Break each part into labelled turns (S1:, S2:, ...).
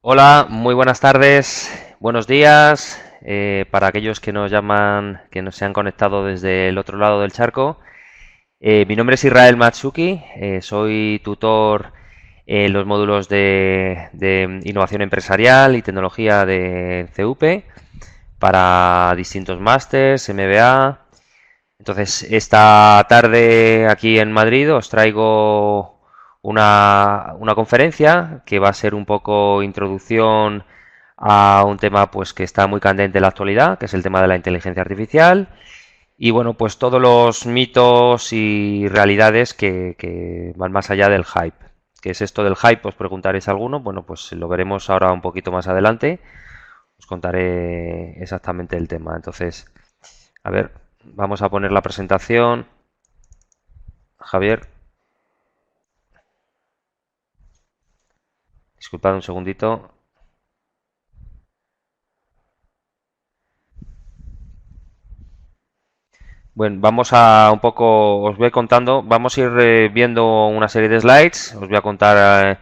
S1: Hola, muy buenas tardes, buenos días. Para aquellos que nos llaman, que nos se han conectado desde el otro lado del charco. Mi nombre es Israel Matsuki, soy tutor en los módulos de innovación empresarial y tecnología de CUP para distintos másters, MBA. Entonces, esta tarde aquí en Madrid os traigo una conferencia que va a ser un poco introducción a un tema pues que está muy candente en la actualidad, que es el tema de la inteligencia artificial. Y bueno, pues todos los mitos y realidades que van más allá del hype. ¿Qué es esto del hype? Os preguntaréis alguno. Bueno, pues lo veremos ahora un poquito más adelante. Os contaré exactamente el tema. Entonces, a ver, vamos a poner la presentación. Javier, disculpad un segundito. Bueno, vamos a un poco, os voy contando, vamos a ir viendo una serie de slides, os voy a contar,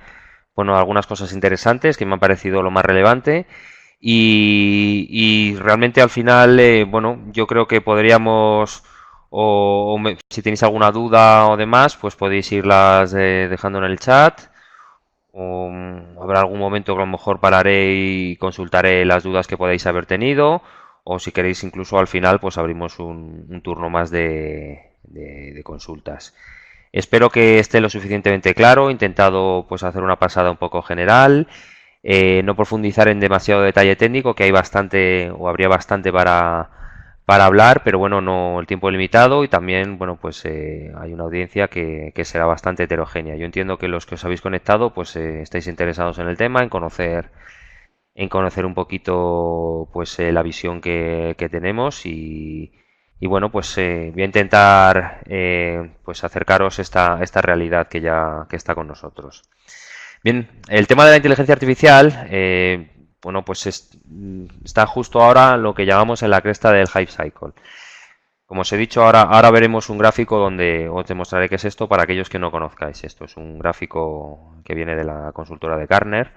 S1: bueno, algunas cosas interesantes que me han parecido lo más relevante y realmente al final, bueno, yo creo que podríamos, si tenéis alguna duda o demás, pues podéis irlas dejando en el chat. O habrá algún momento que a lo mejor pararé y consultaré las dudas que podáis haber tenido. O si queréis, incluso al final, pues abrimos un turno más de consultas. Espero que esté lo suficientemente claro. He intentado pues hacer una pasada un poco general. No profundizar en demasiado detalle técnico, que hay bastante o habría bastante para hablar, pero bueno, no el tiempo es limitado y también, bueno, pues hay una audiencia que será bastante heterogénea. Yo entiendo que los que os habéis conectado, pues estáis interesados en el tema, en conocer un poquito, pues la visión que tenemos y bueno, pues voy a intentar, pues acercaros esta realidad que está con nosotros. Bien, el tema de la inteligencia artificial, bueno, pues está justo ahora lo que llamamos en la cresta del hype cycle. Como os he dicho, ahora veremos un gráfico donde os demostraré qué es esto para aquellos que no conozcáis. Esto es un gráfico que viene de la consultora de Gartner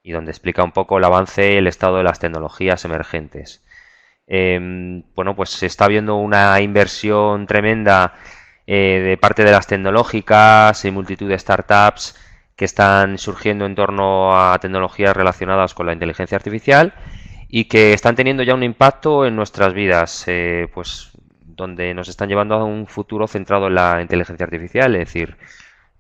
S1: y donde explica un poco el avance y el estado de las tecnologías emergentes. Bueno, pues se está viendo una inversión tremenda de parte de las tecnológicas y multitud de startups que están surgiendo en torno a tecnologías relacionadas con la inteligencia artificial y que están teniendo ya un impacto en nuestras vidas, pues donde nos están llevando a un futuro centrado en la inteligencia artificial, es decir,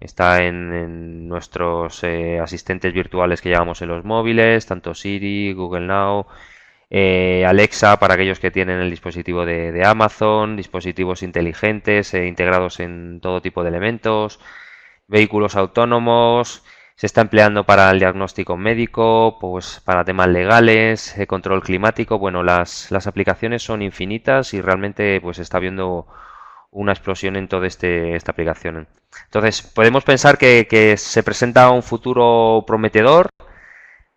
S1: está en nuestros asistentes virtuales que llevamos en los móviles, tanto Siri, Google Now, Alexa para aquellos que tienen el dispositivo de Amazon, dispositivos inteligentes integrados en todo tipo de elementos, vehículos autónomos, se está empleando para el diagnóstico médico, pues para temas legales, control climático. Bueno, las aplicaciones son infinitas y realmente pues está habiendo una explosión en toda esta aplicación. Entonces, podemos pensar que se presenta un futuro prometedor,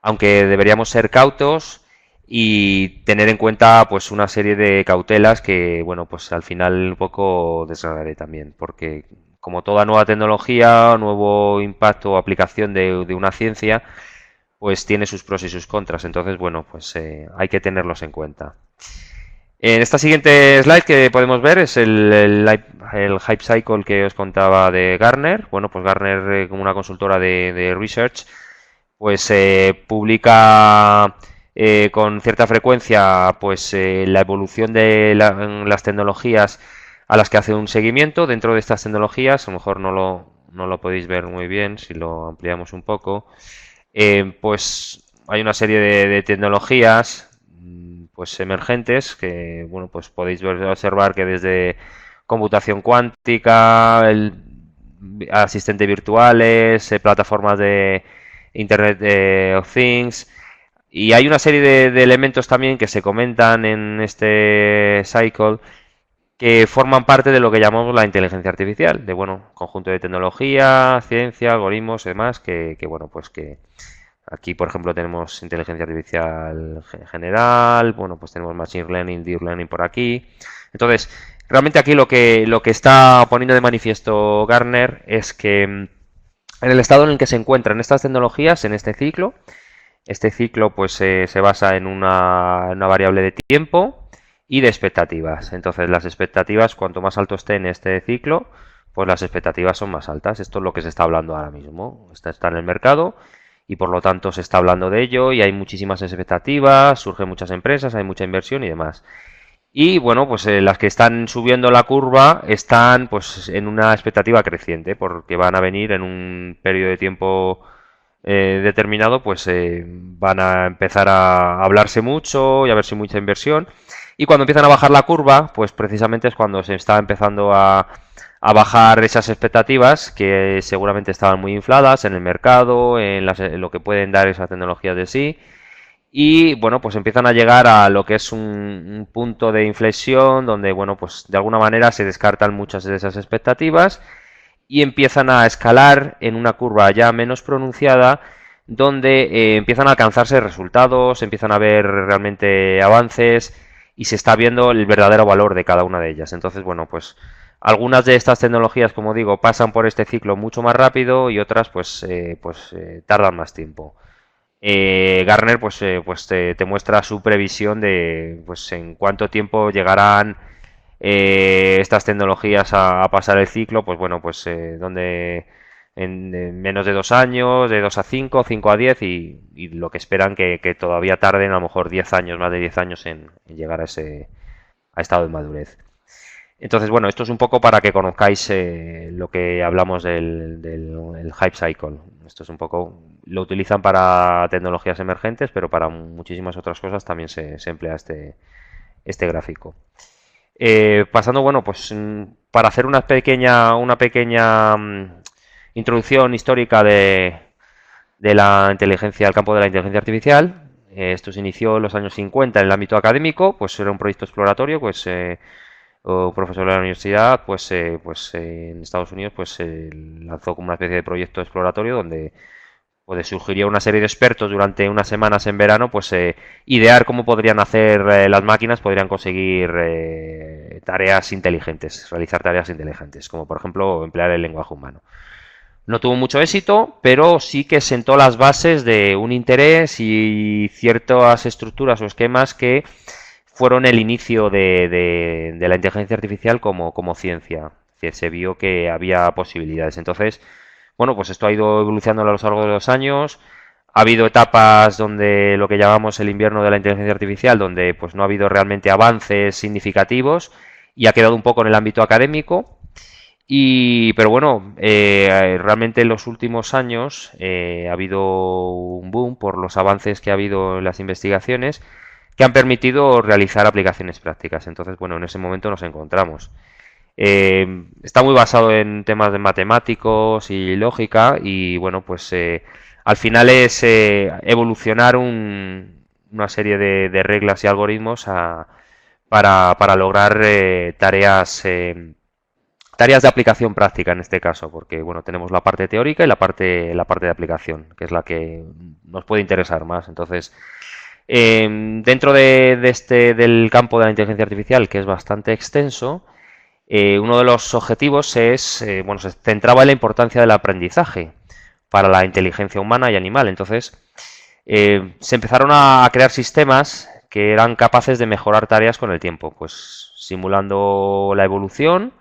S1: aunque deberíamos ser cautos y tener en cuenta pues una serie de cautelas que, bueno, pues al final un poco desgranaré también, porque como toda nueva tecnología, nuevo impacto o aplicación de una ciencia, pues tiene sus pros y sus contras. Entonces, bueno, pues hay que tenerlos en cuenta. En esta siguiente slide que podemos ver es el hype cycle que os contaba de Gartner. Bueno, pues Gartner, como una consultora de research, pues publica con cierta frecuencia pues la evolución de las tecnologías a las que hace un seguimiento. Dentro de estas tecnologías, a lo mejor no lo podéis ver muy bien si lo ampliamos un poco, pues hay una serie de tecnologías pues emergentes que bueno pues podéis observar que desde computación cuántica, asistentes virtuales, plataformas de Internet of Things y hay una serie de elementos también que se comentan en este cycle que forman parte de lo que llamamos la inteligencia artificial, de bueno, conjunto de tecnología, ciencia, algoritmos y demás, bueno, pues que aquí, por ejemplo, tenemos inteligencia artificial general, bueno, pues tenemos machine learning, deep learning por aquí. Entonces, realmente aquí lo que está poniendo de manifiesto Gartner es que en el estado en el que se encuentran estas tecnologías en este ciclo, Este ciclo pues se basa en una variable de tiempo y de expectativas. Entonces las expectativas, cuanto más alto esté en este ciclo, pues las expectativas son más altas. Esto es lo que se está hablando ahora mismo. Está en el mercado y por lo tanto se está hablando de ello y hay muchísimas expectativas, surgen muchas empresas, hay mucha inversión y demás. Y bueno, pues las que están subiendo la curva están pues en una expectativa creciente porque van a venir en un periodo de tiempo determinado, pues van a empezar a hablarse mucho y a verse mucha inversión. Y cuando empiezan a bajar la curva, pues precisamente es cuando se está empezando a bajar esas expectativas que seguramente estaban muy infladas en el mercado, en lo que pueden dar esas tecnologías de sí. Y bueno, pues empiezan a llegar a lo que es un punto de inflexión donde, bueno, pues de alguna manera se descartan muchas de esas expectativas y empiezan a escalar en una curva ya menos pronunciada donde empiezan a alcanzarse resultados, empiezan a ver realmente avances y se está viendo el verdadero valor de cada una de ellas. Entonces, bueno, pues algunas de estas tecnologías, como digo, pasan por este ciclo mucho más rápido y otras tardan más tiempo. Gartner pues te muestra su previsión de pues en cuánto tiempo llegarán estas tecnologías a pasar el ciclo, pues bueno, pues donde en menos de 2 años, de 2 a 5, 5 a 10 y lo que esperan que todavía tarden a lo mejor 10 años, más de 10 años en llegar a ese estado de madurez. Entonces, bueno, esto es un poco para que conozcáis lo que hablamos del hype cycle. Esto es un poco, lo utilizan para tecnologías emergentes, pero para muchísimas otras cosas también se emplea este gráfico. Pasando, bueno, pues para hacer una pequeña introducción histórica de la inteligencia, al campo de la inteligencia artificial. Esto se inició en los años 50 en el ámbito académico, pues era un proyecto exploratorio, pues o profesor de la universidad, en Estados Unidos, lanzó como una especie de proyecto exploratorio donde surgiría una serie de expertos durante unas semanas en verano, idear cómo podrían hacer las máquinas, podrían conseguir tareas inteligentes, realizar tareas inteligentes, como por ejemplo emplear el lenguaje humano. No tuvo mucho éxito, pero sí que sentó las bases de un interés y ciertas estructuras o esquemas que fueron el inicio de la inteligencia artificial como ciencia. Que se vio que había posibilidades. Entonces, bueno, pues esto ha ido evolucionando a lo largo de los años. Ha habido etapas donde lo que llamamos el invierno de la inteligencia artificial, donde pues no ha habido realmente avances significativos y ha quedado un poco en el ámbito académico. Pero bueno, realmente en los últimos años ha habido un boom por los avances que ha habido en las investigaciones que han permitido realizar aplicaciones prácticas. Entonces, bueno, en ese momento nos encontramos. Está muy basado en temas de matemáticos y lógica y bueno, al final es evolucionar una serie de reglas y algoritmos para lograr tareas de aplicación práctica en este caso, porque bueno, tenemos la parte teórica y la parte de aplicación, que es la que nos puede interesar más. Entonces, dentro del campo de la inteligencia artificial, que es bastante extenso, uno de los objetivos se centraba en la importancia del aprendizaje para la inteligencia humana y animal. Entonces, se empezaron a crear sistemas que eran capaces de mejorar tareas con el tiempo, pues simulando la evolución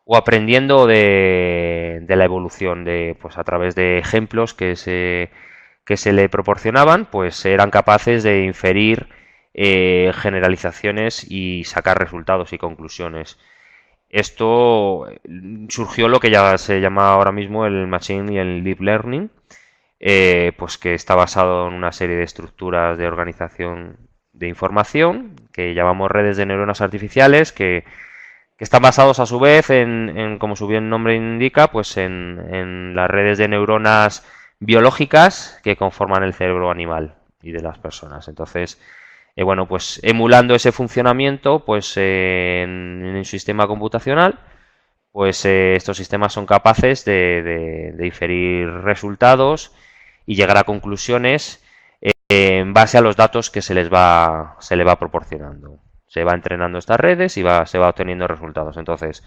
S1: o aprendiendo de la evolución a través de ejemplos que se le proporcionaban, pues eran capaces de inferir generalizaciones y sacar resultados y conclusiones. Esto surgió lo que ya se llama ahora mismo el Machine y el Deep Learning, pues que está basado en una serie de estructuras de organización de información que llamamos redes de neuronas artificiales que están basados a su vez como su bien nombre indica, pues en las redes de neuronas biológicas que conforman el cerebro animal y de las personas. Entonces, bueno, pues emulando ese funcionamiento, pues en un sistema computacional, pues estos sistemas son capaces de inferir resultados y llegar a conclusiones en base a los datos que se le va proporcionando. Se va entrenando estas redes y se va obteniendo resultados. Entonces,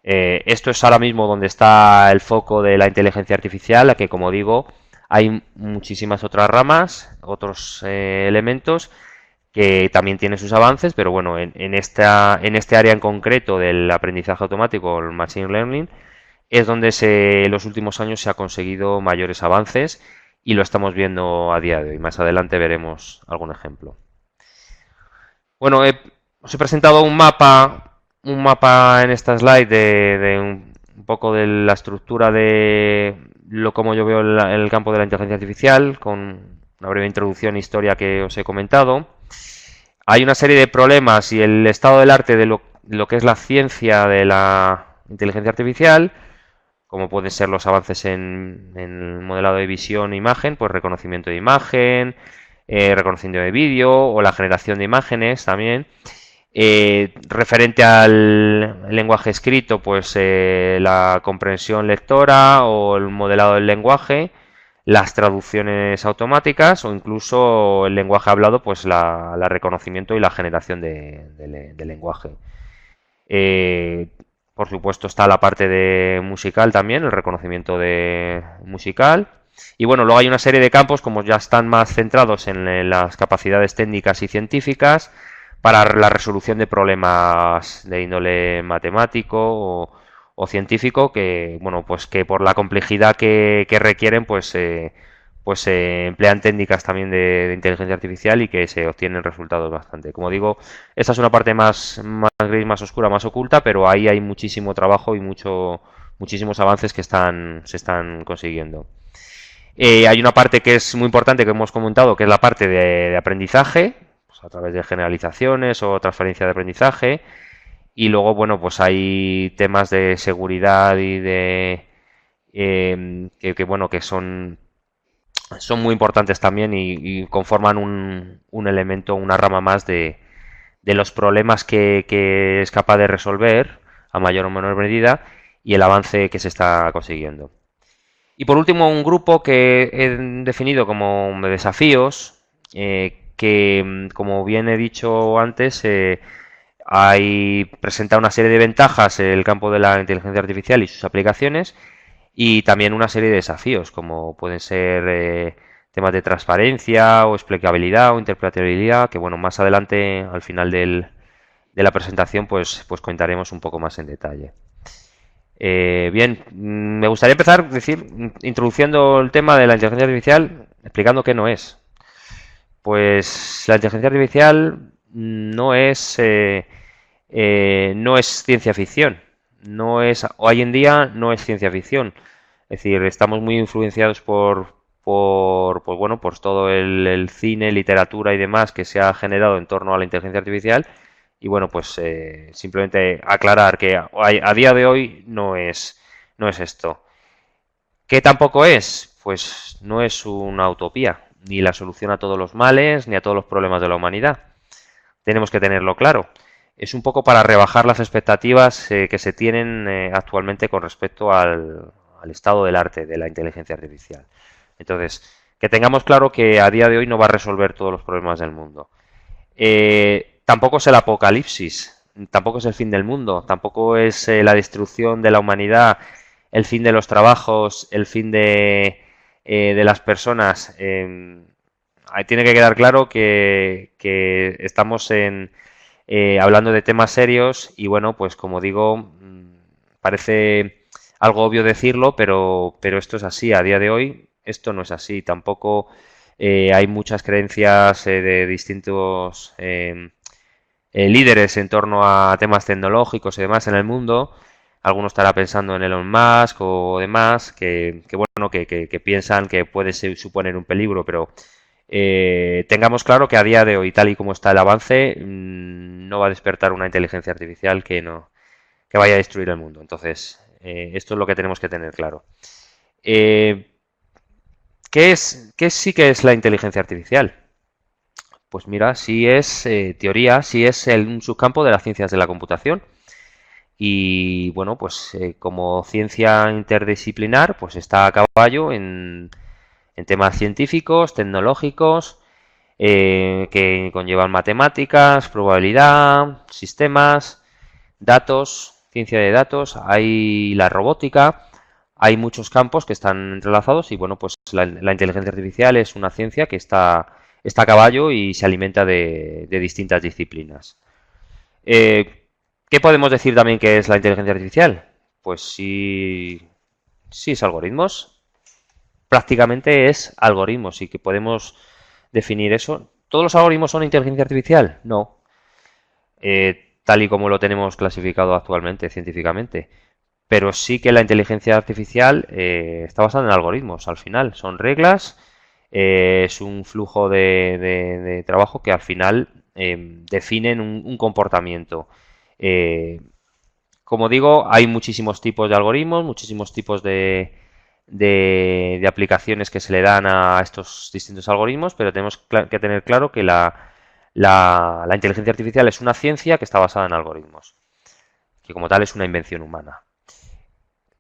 S1: esto es ahora mismo donde está el foco de la inteligencia artificial, que como digo, hay muchísimas otras ramas, otros elementos que también tienen sus avances, pero bueno, en este área en concreto del aprendizaje automático, el Machine Learning, es donde los últimos años se ha conseguido mayores avances y lo estamos viendo a día de hoy. Más adelante veremos algún ejemplo. Bueno, os he presentado un mapa en esta slide de un poco de la estructura de cómo yo veo el campo de la inteligencia artificial, con una breve introducción e historia que os he comentado. Hay una serie de problemas y el estado del arte de lo que es la ciencia de la inteligencia artificial, como pueden ser los avances en modelado de visión e imagen, pues reconocimiento de imagen, reconocimiento de vídeo o la generación de imágenes también. Referente al lenguaje escrito, pues la comprensión lectora o el modelado del lenguaje, las traducciones automáticas o incluso el lenguaje hablado, pues la reconocimiento y la generación de lenguaje. Por supuesto está la parte de musical también, el reconocimiento de musical. Y bueno, luego hay una serie de campos como ya están más centrados en las capacidades técnicas y científicas para la resolución de problemas de índole matemático o científico que, bueno, pues que por la complejidad que requieren, pues se emplean técnicas también de inteligencia artificial y que se obtienen resultados bastante. Como digo, esta es una parte más gris, más oscura, más oculta, pero ahí hay muchísimo trabajo y muchísimos avances que se están consiguiendo. Hay una parte que es muy importante que hemos comentado, que es la parte de aprendizaje, pues a través de generalizaciones o transferencia de aprendizaje. Y luego, bueno, pues hay temas de seguridad y bueno, que son muy importantes también y conforman un elemento, una rama más de los problemas que es capaz de resolver a mayor o menor medida y el avance que se está consiguiendo. Y por último, un grupo que he definido como de desafíos, que como bien he dicho antes, presenta una serie de ventajas en el campo de la inteligencia artificial y sus aplicaciones, y también una serie de desafíos, como pueden ser temas de transparencia o explicabilidad o interpretabilidad, que bueno, más adelante, al final de la presentación, pues comentaremos un poco más en detalle. Bien, me gustaría empezar, introduciendo el tema de la inteligencia artificial, explicando qué no es. Pues la inteligencia artificial no es ciencia ficción. Hoy en día no es ciencia ficción. Es decir, estamos muy influenciados pues bueno, por todo el cine, literatura y demás que se ha generado en torno a la inteligencia artificial. Y bueno, pues simplemente aclarar que a día de hoy no es esto. ¿Qué tampoco es? Pues no es una utopía, ni la solución a todos los males, ni a todos los problemas de la humanidad. Tenemos que tenerlo claro. Es un poco para rebajar las expectativas que se tienen actualmente con respecto al estado del arte de la inteligencia artificial. Entonces, que tengamos claro que a día de hoy no va a resolver todos los problemas del mundo. Tampoco es el apocalipsis, tampoco es el fin del mundo, tampoco es la destrucción de la humanidad, el fin de los trabajos, el fin de las personas. Tiene que quedar claro que estamos hablando de temas serios y bueno, pues como digo, parece algo obvio decirlo, pero esto es así. A día de hoy esto no es así. Tampoco hay muchas creencias de distintos líderes en torno a temas tecnológicos y demás en el mundo. Algunos estará pensando en Elon Musk o demás, que piensan que puede suponer un peligro, pero tengamos claro que a día de hoy, tal y como está el avance, no va a despertar una inteligencia artificial que vaya a destruir el mundo. Entonces, esto es lo que tenemos que tener claro. ¿Qué sí que es la inteligencia artificial? Pues mira, sí es teoría, sí es un subcampo de las ciencias de la computación. Y bueno, pues como ciencia interdisciplinar, pues está a caballo en temas científicos, tecnológicos, que conllevan matemáticas, probabilidad, sistemas, datos, ciencia de datos, hay la robótica, hay muchos campos que están entrelazados y bueno, pues la inteligencia artificial es una ciencia que está a caballo y se alimenta de distintas disciplinas. Eh, ¿Qué podemos decir también que es la inteligencia artificial? Pues sí es algoritmos. Prácticamente es algoritmos y que podemos definir eso. ¿Todos los algoritmos son inteligencia artificial? No. Tal y como lo tenemos clasificado actualmente científicamente. Pero sí que la inteligencia artificial está basada en algoritmos, al final. Son reglas, es un flujo de trabajo que al final definen un comportamiento. Eh, Como digo, hay muchísimos tipos de algoritmos, muchísimos tipos de aplicaciones que se le dan a estos distintos algoritmos, pero tenemos que tener claro que la inteligencia artificial es una ciencia que está basada en algoritmos, que como tal es una invención humana.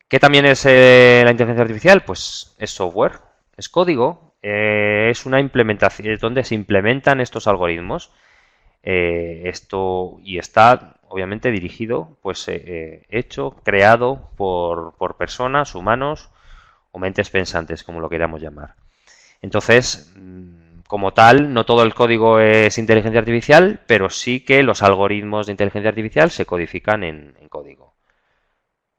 S1: ¿Qué también es la inteligencia artificial? Pues es software, es código, es una implementación, es donde se implementan estos algoritmos. Esto y está obviamente dirigido, pues hecho, creado por personas, humanos o mentes pensantes, como lo queramos llamar. Entonces, como tal, no todo el código es inteligencia artificial, pero sí que los algoritmos de inteligencia artificial se codifican en código.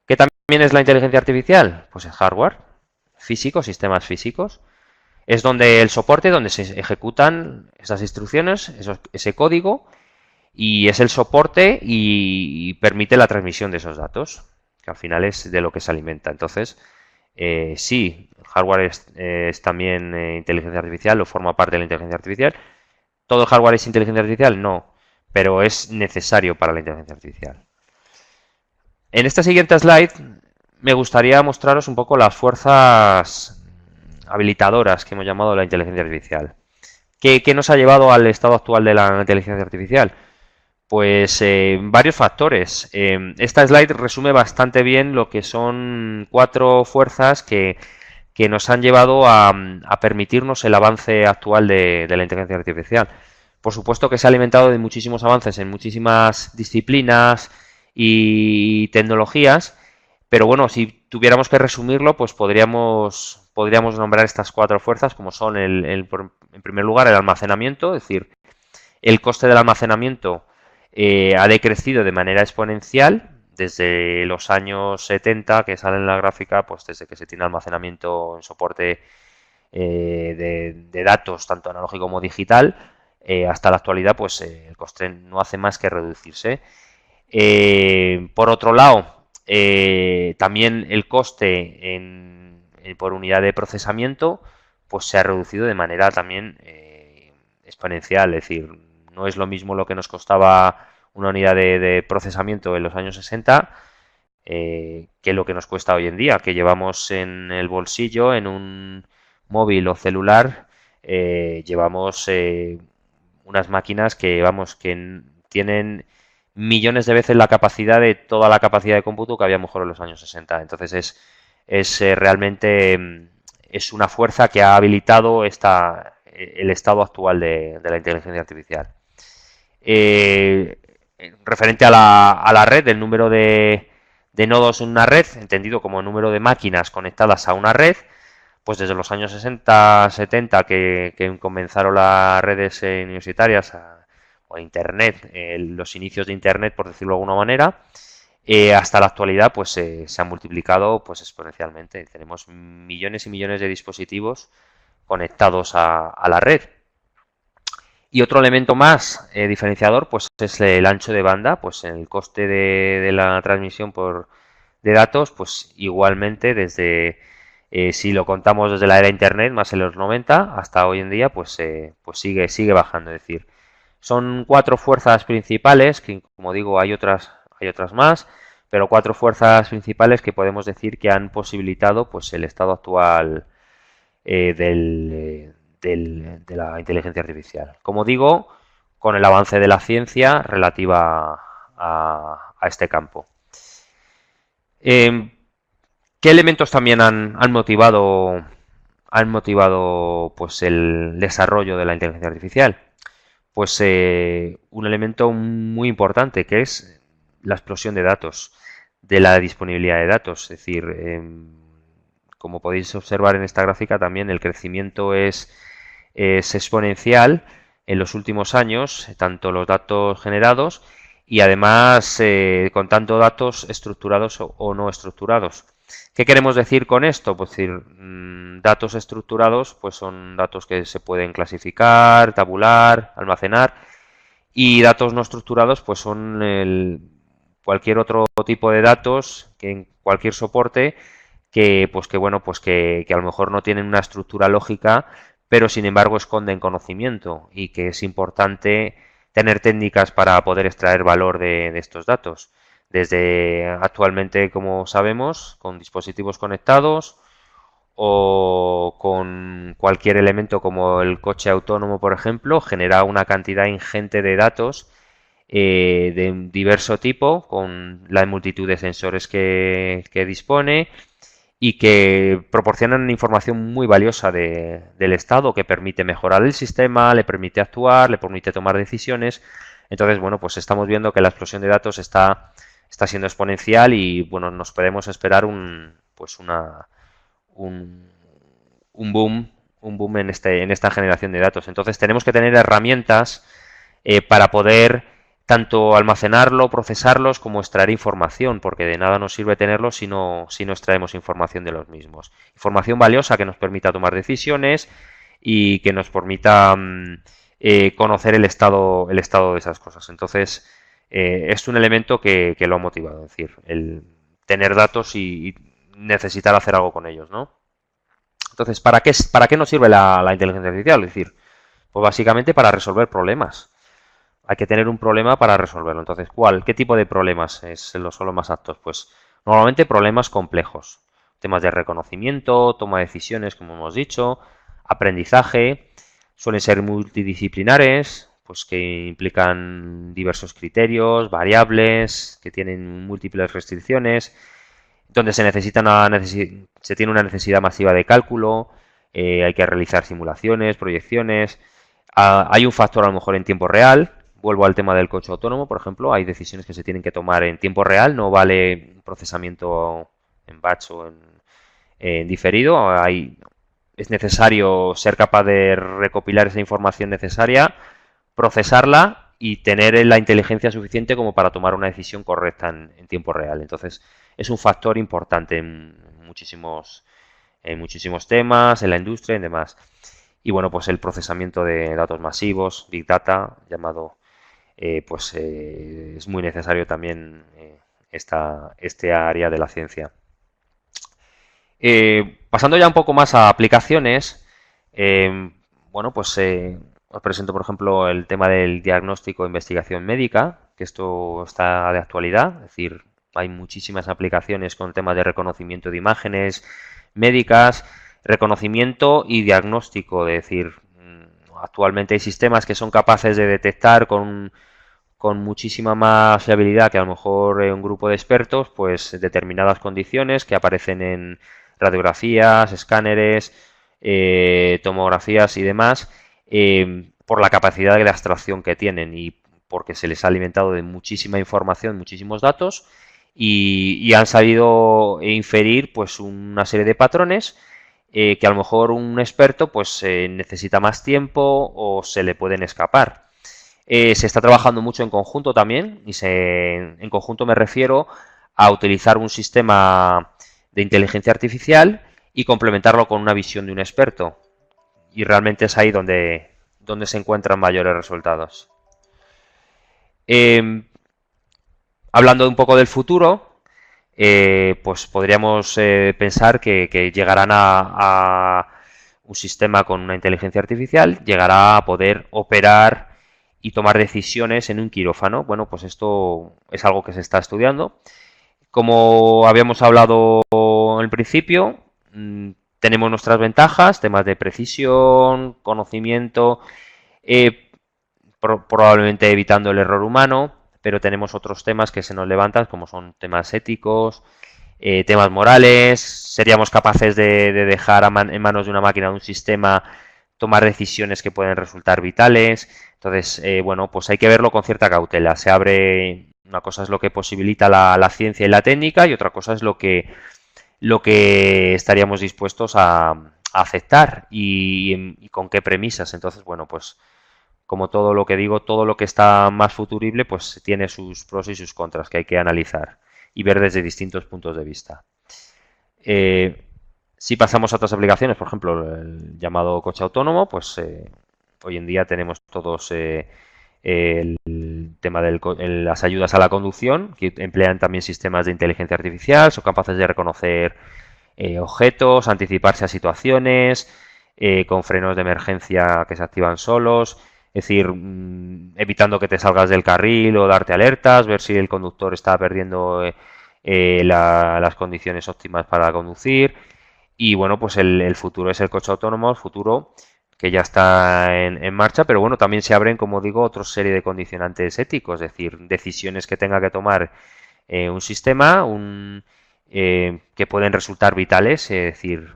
S1: ¿Qué también es la inteligencia artificial? Pues el hardware físico, sistemas físicos. Es donde el soporte, donde se ejecutan esas instrucciones, ese código, y es el soporte y permite la transmisión de esos datos, que al final es de lo que se alimenta. Entonces, sí, el hardware es también inteligencia artificial o forma parte de la inteligencia artificial. ¿Todo el hardware es inteligencia artificial? No, pero es necesario para la inteligencia artificial. En esta siguiente slide me gustaría mostraros un poco las fuerzas habilitadoras que hemos llamado la inteligencia artificial. ¿Qué nos ha llevado al estado actual de la inteligencia artificial? Pues varios factores. Esta slide resume bastante bien lo que son 4 fuerzas que nos han llevado a permitirnos el avance actual de la inteligencia artificial. Por supuesto que se ha alimentado de muchísimos avances en muchísimas disciplinas y tecnologías, pero bueno, si tuviéramos que resumirlo, pues podríamos nombrar estas 4 fuerzas como son en primer lugar el almacenamiento, es decir, el coste del almacenamiento ha decrecido de manera exponencial desde los años 70 que sale en la gráfica, pues desde que se tiene almacenamiento en soporte de datos, tanto analógico como digital, hasta la actualidad, pues el coste no hace más que reducirse. Por otro lado, también el coste por unidad de procesamiento, pues se ha reducido de manera también exponencial, es decir, no es lo mismo lo que nos costaba una unidad de procesamiento en los años 60 que lo que nos cuesta hoy en día, que llevamos en el bolsillo, en un móvil o celular, llevamos unas máquinas que, vamos, que tienen millones de veces la capacidad de toda la capacidad de cómputo que había mejor en los años 60. Entonces es realmente es una fuerza que ha habilitado el estado actual de la inteligencia artificial. Referente a la red, el número de nodos en una red, entendido como el número de máquinas conectadas a una red, pues desde los años 60, 70 que comenzaron las redes universitarias o Internet, los inicios de Internet, por decirlo de alguna manera, hasta la actualidad pues se han multiplicado pues exponencialmente. Tenemos millones y millones de dispositivos conectados a la red. Y otro elemento más diferenciador pues es el ancho de banda, pues en el coste de la transmisión de datos, pues igualmente desde, si lo contamos desde la era Internet, más en los 90 hasta hoy en día, pues sigue bajando. Es decir, son 4 fuerzas principales, que como digo hay otras más, pero 4 fuerzas principales que podemos decir que han posibilitado pues el estado actual de la inteligencia artificial. Como digo, con el avance de la ciencia relativa a este campo. ¿Qué elementos también han motivado pues el desarrollo de la inteligencia artificial? Pues un elemento muy importante que es la explosión de datos, de la disponibilidad de datos. Es decir, como podéis observar en esta gráfica, también el crecimiento es exponencial en los últimos años, tanto los datos generados y además con tanto datos estructurados o no estructurados. ¿Qué queremos decir con esto? Pues decir, datos estructurados pues son datos que se pueden clasificar, tabular, almacenar, y datos no estructurados pues son cualquier otro tipo de datos que en cualquier soporte que a lo mejor no tienen una estructura lógica, pero sin embargo esconden conocimiento, y que es importante tener técnicas para poder extraer valor de estos datos. Desde actualmente, como sabemos, con dispositivos conectados o con cualquier elemento como el coche autónomo, por ejemplo, genera una cantidad ingente de datos de diverso tipo, con la multitud de sensores que dispone, y que proporcionan información muy valiosa del estado, que permite mejorar el sistema, le permite actuar, le permite tomar decisiones. Entonces, bueno, pues estamos viendo que la explosión de datos está siendo exponencial, y bueno, nos podemos esperar un, un boom en esta generación de datos. Entonces tenemos que tener herramientas para poder tanto almacenarlo, procesarlos, como extraer información, porque de nada nos sirve tenerlos si no extraemos información de los mismos. Información valiosa que nos permita tomar decisiones y que nos permita conocer el estado de esas cosas. Entonces, es un elemento que lo ha motivado, es decir, el tener datos y necesitar hacer algo con ellos, ¿no? Entonces, para qué nos sirve la inteligencia artificial? Es decir, pues básicamente para resolver problemas. Hay que tener un problema para resolverlo. Entonces, ¿cuál? ¿Qué tipo de problemas son los más aptos? Pues normalmente problemas complejos. Temas de reconocimiento, toma de decisiones, como hemos dicho, aprendizaje. Suelen ser multidisciplinares, pues que implican diversos criterios, variables, que tienen múltiples restricciones, donde se tiene una necesidad masiva de cálculo, hay que realizar simulaciones, proyecciones. Hay un factor a lo mejor en tiempo real. Vuelvo al tema del coche autónomo, por ejemplo, hay decisiones que se tienen que tomar en tiempo real, no vale procesamiento en batch o en diferido. Es necesario ser capaz de recopilar esa información necesaria, procesarla y tener la inteligencia suficiente como para tomar una decisión correcta en tiempo real. Entonces, es un factor importante en muchísimos temas, en la industria y demás. Y bueno, pues el procesamiento de datos masivos, Big Data, llamado, es muy necesario también este área de la ciencia. Pasando ya un poco más a aplicaciones, bueno, pues os presento, por ejemplo, el tema del diagnóstico e investigación médica, que esto está de actualidad, es decir, hay muchísimas aplicaciones con temas de reconocimiento de imágenes médicas, reconocimiento y diagnóstico, es decir, actualmente hay sistemas que son capaces de detectar con muchísima más fiabilidad que a lo mejor un grupo de expertos, pues determinadas condiciones que aparecen en radiografías, escáneres, tomografías y demás, por la capacidad de abstracción que tienen y porque se les ha alimentado de muchísima información, muchísimos datos, y han sabido inferir pues una serie de patrones que a lo mejor un experto pues necesita más tiempo o se le pueden escapar. Se está trabajando mucho en conjunto también, y en conjunto me refiero a utilizar un sistema de inteligencia artificial y complementarlo con una visión de un experto. Y realmente es ahí donde se encuentran mayores resultados. Hablando un poco del futuro, pues podríamos pensar que llegarán a un sistema con una inteligencia artificial, llegará a poder operar y tomar decisiones en un quirófano. Bueno, pues esto es algo que se está estudiando. Como habíamos hablado al principio, tenemos nuestras ventajas, temas de precisión, conocimiento, probablemente evitando el error humano, pero tenemos otros temas que se nos levantan, como son temas éticos, temas morales. Seríamos capaces de dejar en manos de una máquina, de un sistema, tomar decisiones que pueden resultar vitales. Entonces, bueno, pues hay que verlo con cierta cautela. Se abre, una cosa es lo que posibilita la ciencia y la técnica, y otra cosa es lo que lo que estaríamos dispuestos a aceptar y con qué premisas. Entonces, bueno, pues como todo lo que digo, todo lo que está más futurible, pues tiene sus pros y sus contras que hay que analizar y ver desde distintos puntos de vista. Eh, si pasamos a otras aplicaciones, por ejemplo, el llamado coche autónomo, pues hoy en día tenemos todos el tema de las ayudas a la conducción, que emplean también sistemas de inteligencia artificial, son capaces de reconocer objetos, anticiparse a situaciones, con frenos de emergencia que se activan solos, es decir, evitando que te salgas del carril o darte alertas, ver si el conductor está perdiendo las condiciones óptimas para conducir. Y bueno, pues el futuro es el coche autónomo, el futuro que ya está en marcha, pero bueno, también se abren, como digo, otra serie de condicionantes éticos, es decir, decisiones que tenga que tomar un sistema que pueden resultar vitales, es decir,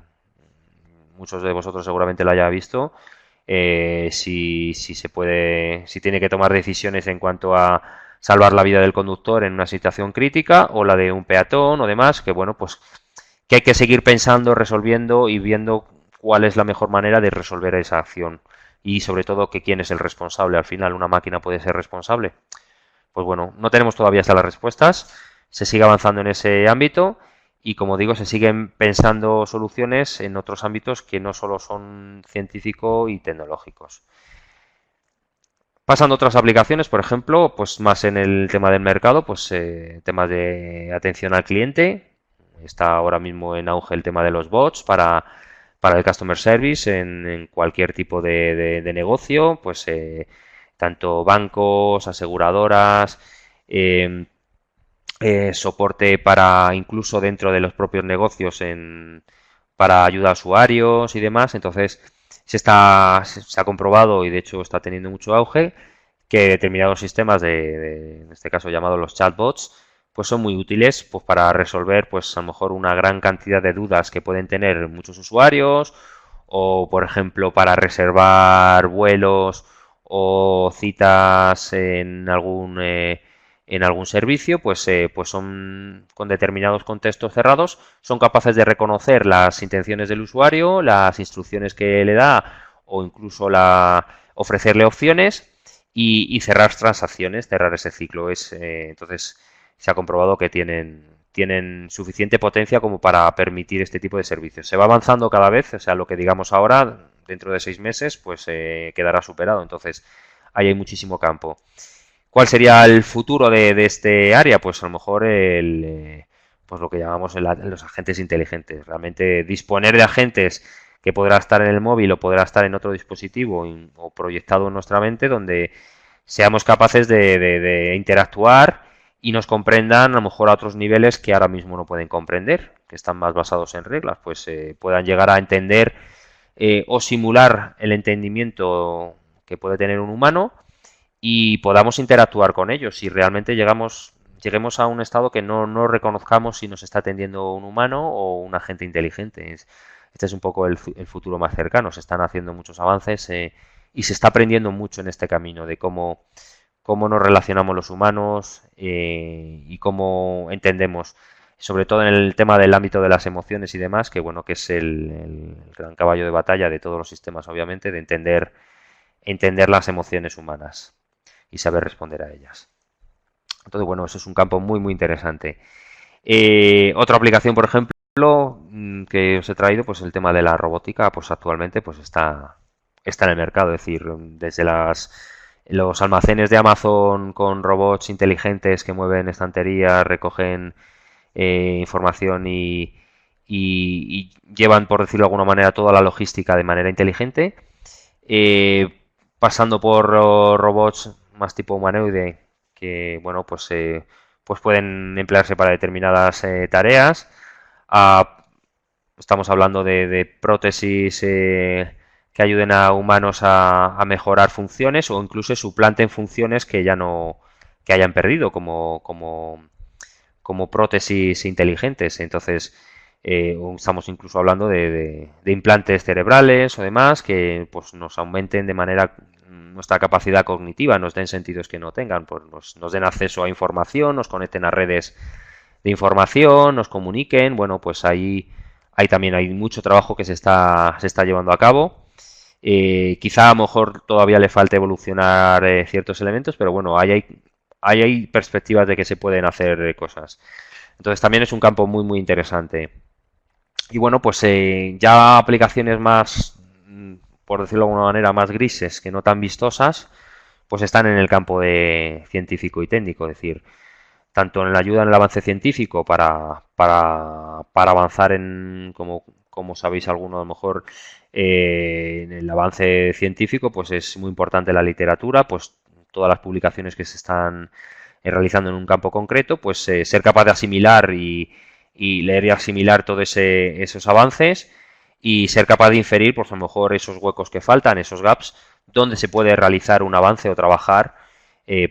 S1: muchos de vosotros seguramente lo haya visto, si se puede, si tiene que tomar decisiones en cuanto a salvar la vida del conductor en una situación crítica o la de un peatón o demás, que bueno, pues que hay que seguir pensando, resolviendo y viendo cuál es la mejor manera de resolver esa acción y sobre todo que quién es el responsable. Al final, una máquina puede ser responsable. Pues bueno, no tenemos todavía hasta las respuestas, se sigue avanzando en ese ámbito y como digo, se siguen pensando soluciones en otros ámbitos que no solo son científico y tecnológicos. Pasando a otras aplicaciones, por ejemplo, pues más en el tema del mercado, pues temas de atención al cliente. Está ahora mismo en auge el tema de los bots para el customer service en cualquier tipo de negocio, pues tanto bancos, aseguradoras, eh, soporte para incluso dentro de los propios negocios para ayuda a usuarios y demás. Entonces, se ha comprobado y de hecho está teniendo mucho auge que determinados sistemas en este caso llamados los chatbots, pues son muy útiles pues, para resolver pues a lo mejor una gran cantidad de dudas que pueden tener muchos usuarios o por ejemplo para reservar vuelos o citas en algún servicio, pues son con determinados contextos cerrados, son capaces de reconocer las intenciones del usuario, las instrucciones que le da o incluso ofrecerle opciones y cerrar transacciones, cerrar ese ciclo. Entonces se ha comprobado que tienen suficiente potencia como para permitir este tipo de servicios. Se va avanzando cada vez, o sea, lo que digamos ahora, dentro de 6 meses, pues quedará superado. Entonces, ahí hay muchísimo campo. ¿Cuál sería el futuro de este área? Pues a lo mejor pues lo que llamamos los agentes inteligentes. Realmente disponer de agentes que podrá estar en el móvil o podrá estar en otro dispositivo o proyectado en nuestra mente donde seamos capaces de interactuar y nos comprendan a lo mejor a otros niveles que ahora mismo no pueden comprender, que están más basados en reglas, pues puedan llegar a entender o simular el entendimiento que puede tener un humano y podamos interactuar con ellos. Si realmente lleguemos a un estado que no reconozcamos si nos está atendiendo un humano o un agente inteligente. Este es un poco el futuro más cercano. Se están haciendo muchos avances y se está aprendiendo mucho en este camino de cómo nos relacionamos los humanos y cómo entendemos, sobre todo en el tema del ámbito de las emociones y demás, que bueno, que es el gran caballo de batalla de todos los sistemas, obviamente, de entender las emociones humanas y saber responder a ellas. Entonces, bueno, eso es un campo muy, muy interesante. Otra aplicación, por ejemplo, que os he traído, pues el tema de la robótica, pues actualmente pues está en el mercado, es decir, desde los almacenes de Amazon con robots inteligentes que mueven estanterías, recogen información y llevan, por decirlo de alguna manera, toda la logística de manera inteligente, pasando por robots más tipo humanoide que, bueno, pues pueden emplearse para determinadas tareas. Ah, estamos hablando de prótesis que ayuden a humanos a mejorar funciones o incluso suplanten funciones que ya no que hayan perdido como prótesis inteligentes. Entonces, estamos incluso hablando de implantes cerebrales o demás que pues nos aumenten de manera nuestra capacidad cognitiva, nos den sentidos que no tengan, pues nos den acceso a información, nos conecten a redes de información, nos comuniquen. Bueno, pues ahí también hay mucho trabajo que se está llevando a cabo. Quizá a lo mejor todavía le falte evolucionar ciertos elementos, pero bueno, ahí hay perspectivas de que se pueden hacer cosas. Entonces también es un campo muy, muy interesante. Y bueno, pues ya aplicaciones más, por decirlo de alguna manera, más grises, que no tan vistosas, pues están en el campo de científico y técnico, es decir, tanto en la ayuda en el avance científico para avanzar como sabéis alguno a lo mejor, en el avance científico, pues es muy importante la literatura, pues todas las publicaciones que se están realizando en un campo concreto, pues ser capaz de asimilar y leer y asimilar todos esos avances y ser capaz de inferir, pues a lo mejor esos huecos que faltan, esos gaps, donde se puede realizar un avance o trabajar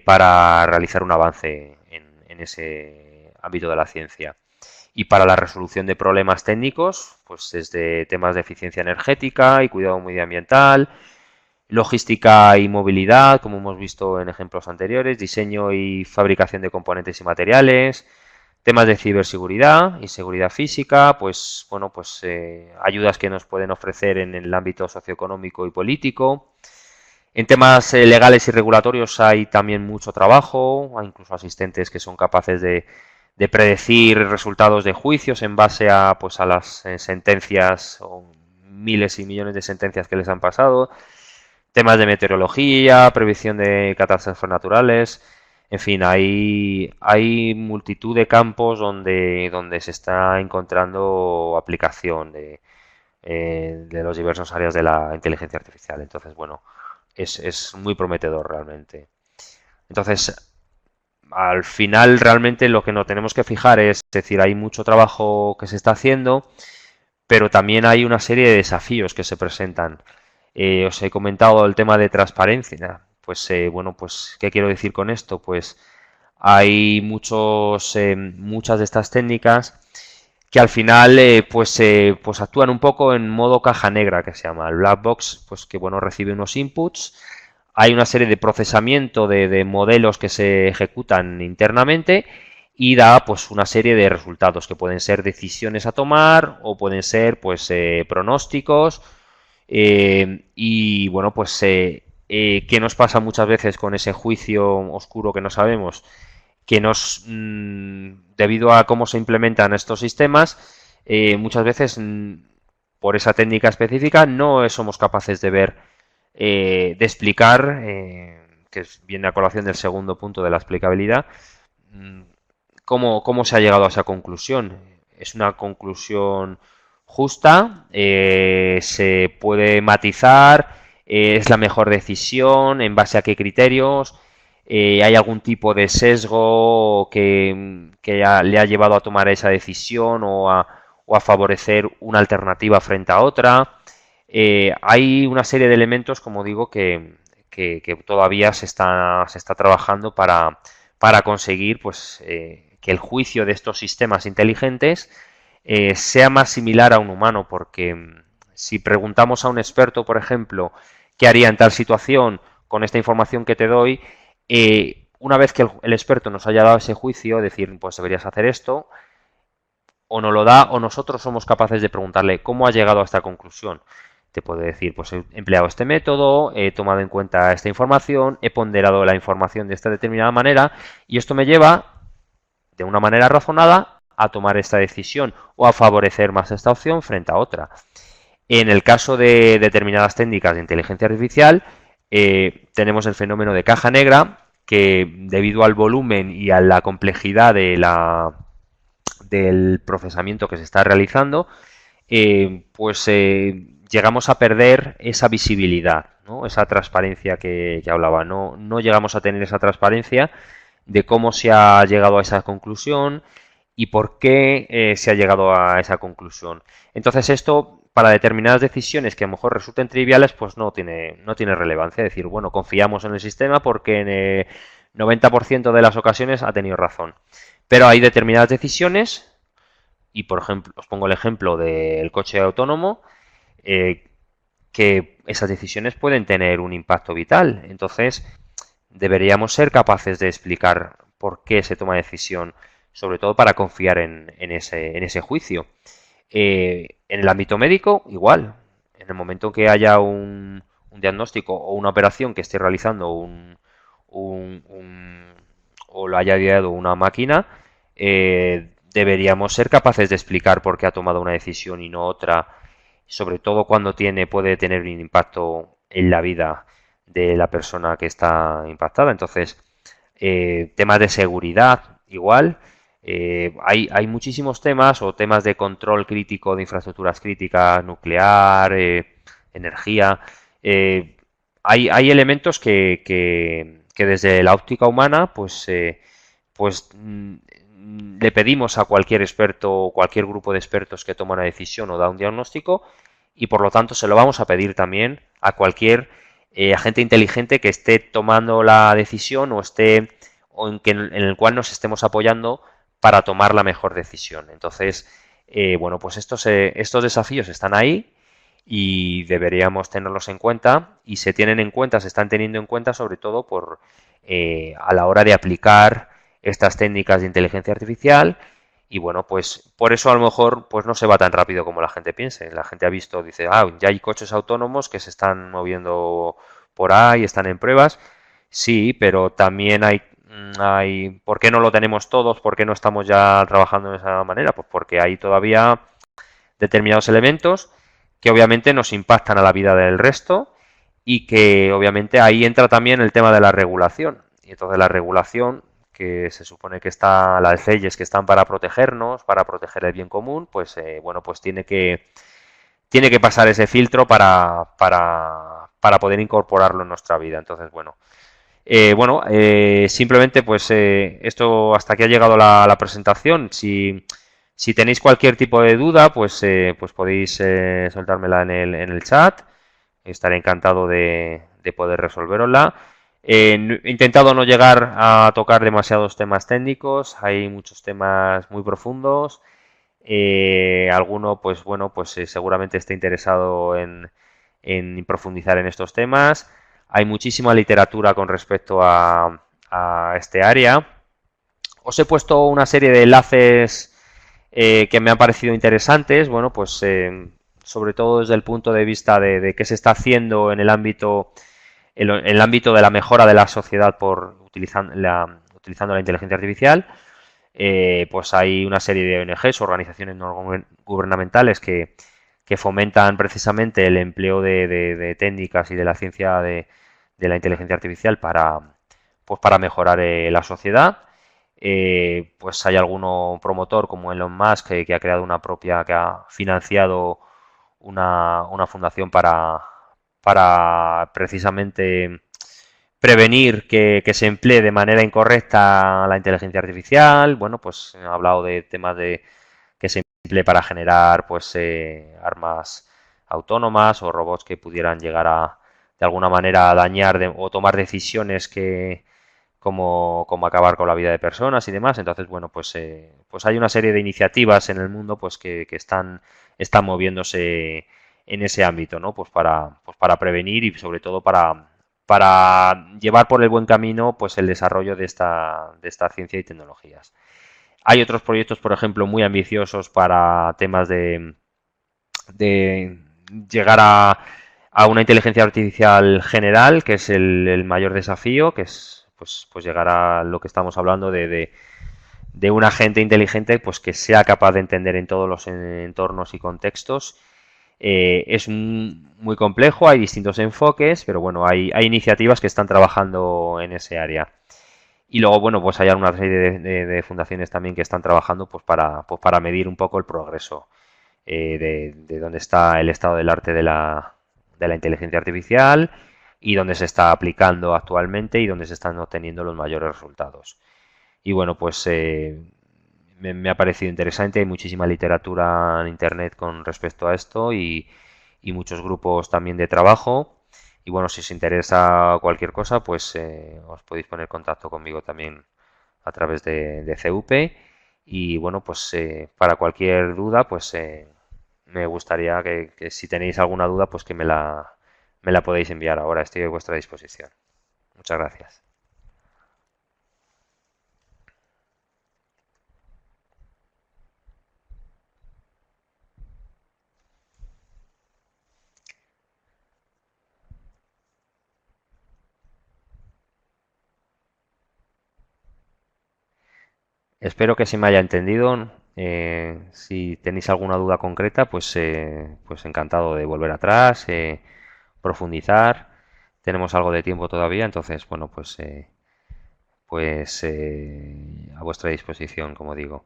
S1: para realizar un avance en ese ámbito de la ciencia. Y para la resolución de problemas técnicos, pues desde temas de eficiencia energética y cuidado medioambiental, logística y movilidad, como hemos visto en ejemplos anteriores, diseño y fabricación de componentes y materiales, temas de ciberseguridad y seguridad física, pues bueno, pues ayudas que nos pueden ofrecer en el ámbito socioeconómico y político. En temas legales y regulatorios hay también mucho trabajo, hay incluso asistentes que son capaces de predecir resultados de juicios en base a, pues, a las sentencias o miles y millones de sentencias que les han pasado, temas de meteorología, previsión de catástrofes naturales, en fin, hay multitud de campos donde se está encontrando aplicación de los diversos áreas de la inteligencia artificial. Entonces, bueno, es muy prometedor realmente. Entonces, al final realmente lo que nos tenemos que fijar es decir, hay mucho trabajo que se está haciendo, pero también hay una serie de desafíos que se presentan. Os he comentado el tema de transparencia. Pues bueno, pues ¿qué quiero decir con esto? Pues hay muchas de estas técnicas que al final pues actúan un poco en modo caja negra, que se llama el black box, pues que bueno, recibe unos inputs, hay una serie de procesamiento de modelos que se ejecutan internamente y da pues una serie de resultados que pueden ser decisiones a tomar o pueden ser pues pronósticos y bueno pues ¿qué nos pasa muchas veces con ese juicio oscuro que no sabemos? Que debido a cómo se implementan estos sistemas, muchas veces por esa técnica específica no somos capaces de ver, de explicar, que viene a colación del segundo punto de la explicabilidad, mm, cómo se ha llegado a esa conclusión. Es una conclusión justa, se puede matizar, es la mejor decisión, en base a qué criterios, hay algún tipo de sesgo que le ha llevado a tomar esa decisión o a favorecer una alternativa frente a otra. Hay una serie de elementos, como digo, que todavía se está trabajando para conseguir pues, que el juicio de estos sistemas inteligentes sea más similar a un humano, porque si preguntamos a un experto, por ejemplo, qué haría en tal situación con esta información que te doy, una vez que el experto nos haya dado ese juicio, decir, pues deberías hacer esto, o nos lo da o nosotros somos capaces de preguntarle cómo ha llegado a esta conclusión. Te puede decir, pues he empleado este método, he tomado en cuenta esta información, he ponderado la información de esta determinada manera y esto me lleva, de una manera razonada, a tomar esta decisión o a favorecer más esta opción frente a otra. En el caso de determinadas técnicas de inteligencia artificial, tenemos el fenómeno de caja negra, que debido al volumen y a la complejidad del procesamiento que se está realizando, pues llegamos a perder esa visibilidad, ¿no? Esa transparencia que hablaba. No llegamos a tener esa transparencia de cómo se ha llegado a esa conclusión y por qué se ha llegado a esa conclusión. Entonces esto, para determinadas decisiones que a lo mejor resulten triviales, pues no tiene relevancia. Es decir, bueno, confiamos en el sistema porque en el 90% de las ocasiones ha tenido razón. Pero hay determinadas decisiones, y por ejemplo, os pongo el ejemplo del coche autónomo, eh, que esas decisiones pueden tener un impacto vital. Entonces, deberíamos ser capaces de explicar por qué se toma decisión sobre todo para confiar en ese juicio. En el ámbito médico, igual. En el momento en que haya un diagnóstico o una operación que esté realizando un- un- o lo haya ideado una máquina, deberíamos ser capaces de explicar por qué ha tomado una decisión y no otra, sobre todo cuando puede tener un impacto en la vida de la persona que está impactada. Entonces, temas de seguridad, igual. Hay muchísimos temas o temas de control crítico de infraestructuras críticas, nuclear, energía. eh, hay elementos que desde la óptica humana, le pedimos a cualquier experto o cualquier grupo de expertos que toma una decisión o da un diagnóstico y por lo tanto se lo vamos a pedir también a cualquier agente inteligente que esté tomando la decisión o esté o en el cual nos estemos apoyando para tomar la mejor decisión. Entonces, bueno, pues estos desafíos están ahí y deberíamos tenerlos en cuenta y se tienen en cuenta, se están teniendo en cuenta sobre todo a la hora de aplicar estas técnicas de inteligencia artificial y bueno, pues por eso a lo mejor pues no se va tan rápido como la gente piense. La gente ha visto, dice, ya hay coches autónomos que se están moviendo por ahí, están en pruebas. Sí, pero también ¿por qué no lo tenemos todos? ¿Por qué no estamos ya trabajando de esa manera? Pues porque hay todavía determinados elementos que obviamente nos impactan a la vida del resto y que obviamente ahí entra también el tema de la regulación. Y entonces la regulación, que se supone que las leyes que están para protegernos, para proteger el bien común, pues bueno, pues tiene que pasar ese filtro para poder incorporarlo en nuestra vida. Entonces, simplemente pues esto hasta aquí ha llegado la presentación. Si tenéis cualquier tipo de duda, pues podéis soltármela en el chat. Estaré encantado de poder resolverosla. He intentado no llegar a tocar demasiados temas técnicos. Hay muchos temas muy profundos. Alguno, pues bueno, pues seguramente esté interesado en profundizar en estos temas. Hay muchísima literatura con respecto a este área. Os he puesto una serie de enlaces que me han parecido interesantes, bueno, pues sobre todo desde el punto de vista de qué se está haciendo en el ámbito de la mejora de la sociedad utilizando la inteligencia artificial. Pues hay una serie de ONGs, organizaciones no gubernamentales que fomentan precisamente el empleo de técnicas y de la ciencia de la inteligencia artificial para mejorar la sociedad. Pues hay alguno promotor como Elon Musk que ha creado que ha financiado una fundación para precisamente prevenir que se emplee de manera incorrecta la inteligencia artificial. Bueno, pues he hablado de temas de que se emplee para generar armas autónomas o robots que pudieran llegar de alguna manera dañar o tomar decisiones como acabar con la vida de personas y demás. Entonces, bueno, pues hay una serie de iniciativas en el mundo que están moviéndose en ese ámbito, ¿no? Pues para prevenir y sobre todo para llevar por el buen camino pues el desarrollo de esta ciencia y tecnologías. Hay otros proyectos, por ejemplo, muy ambiciosos para temas de llegar a una inteligencia artificial general, que es el mayor desafío, que es pues llegar a lo que estamos hablando de un agente inteligente pues que sea capaz de entender en todos los entornos y contextos. Es muy complejo, hay distintos enfoques, pero bueno, hay iniciativas que están trabajando en ese área. Y luego, bueno, pues hay una serie de fundaciones también que están trabajando pues para medir un poco el progreso de dónde está el estado del arte de la inteligencia artificial y dónde se está aplicando actualmente y dónde se están obteniendo los mayores resultados. Y bueno, pues me ha parecido interesante, hay muchísima literatura en internet con respecto a esto y muchos grupos también de trabajo. Y bueno, si os interesa cualquier cosa, pues os podéis poner en contacto conmigo también a través de CUP. Y bueno, pues para cualquier duda, pues me gustaría que si tenéis alguna duda, pues que me la podéis enviar ahora. Estoy a vuestra disposición. Muchas gracias. Espero que se me haya entendido. Si tenéis alguna duda concreta, pues encantado de volver atrás, profundizar. Tenemos algo de tiempo todavía, entonces, bueno, a vuestra disposición, como digo.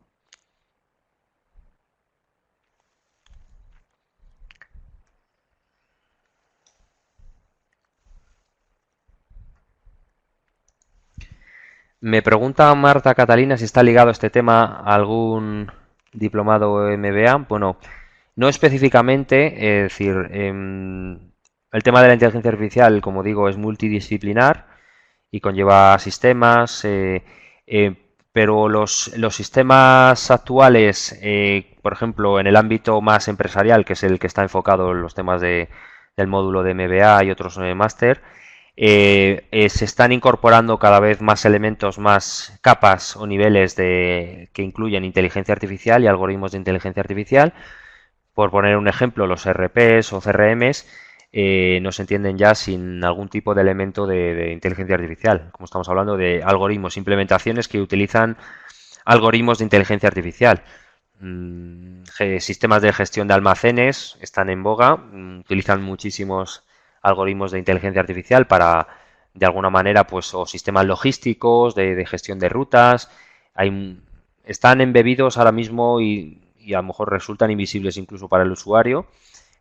S1: Me pregunta Marta Catalina si está ligado este tema a algún diplomado o MBA. Bueno, no específicamente, es decir, el tema de la inteligencia artificial, como digo, es multidisciplinar y conlleva sistemas, pero los sistemas actuales, por ejemplo, en el ámbito más empresarial, que es el que está enfocado en los temas del módulo de MBA y otros máster, se están incorporando cada vez más elementos, más capas o niveles que incluyen inteligencia artificial y algoritmos de inteligencia artificial. Por poner un ejemplo, los RPs o CRMs no se entienden ya sin algún tipo de elemento de inteligencia artificial. Como estamos hablando de algoritmos, implementaciones que utilizan algoritmos de inteligencia artificial. Sistemas de gestión de almacenes están en boga, utilizan muchísimos algoritmos de inteligencia artificial para, de alguna manera, pues, o sistemas logísticos, de gestión de rutas. Están embebidos ahora mismo y a lo mejor resultan invisibles incluso para el usuario.